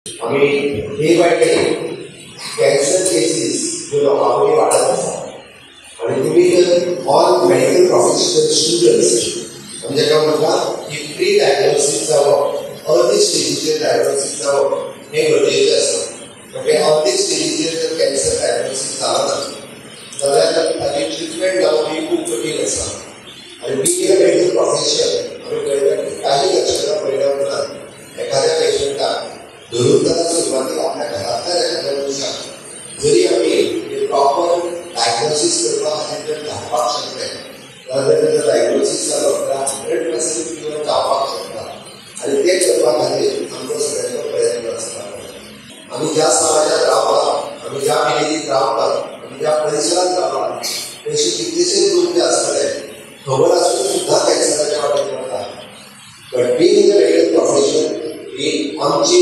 आम्ही day by day cancer cases जो लोकांमध्ये वाढत असतात आणि तुम्ही जर ऑल मेडिकल प्रोफेशनल स्टुडंट्स म्हणजे काय म्हणतात की प्री डायग्नोसिस जावं अर्ली स्टेजीचेर डायग्नोसिस जावं हे गरजेचें आसा. म्हणजे अर्ली स्टेजीचेर जर कॅन्सर डायग्नोसिस जाला ना जाल्यार ताची ट्रिटमेंट जावप ही खूब कठीण आसा. आणि बीइंग अ मेडिकल प्रोफेशन आमी पळयता की काही लक्षणां पळयल्या उपरांत एखाद्या पेशंटाक धरून ताका सुरवातीक आपल्या घरांतल्या एखाद्या मनशाक जरी आमी प्रॉपर डायग्नोसीस करपा खातीर जर धाडपाक शकले जाल्यार जर डायग्नोसीस जालो जाल्यार 100% क्युअर जावपाक शकता. आनी तें करपा खातीर आमचो सगळ्यांचो प्रयत्न आसता. आमी ज्या समाजांत रावतात, आमी ज्या विलेजींत रावतात, आमी ज्या परिसरांत रावतात तशी कितलेशेच लोक जे आसतले खबर आसून सुद्धा कॅन्सराच्या वाटेन वतात. But being in the medical profession ही आमची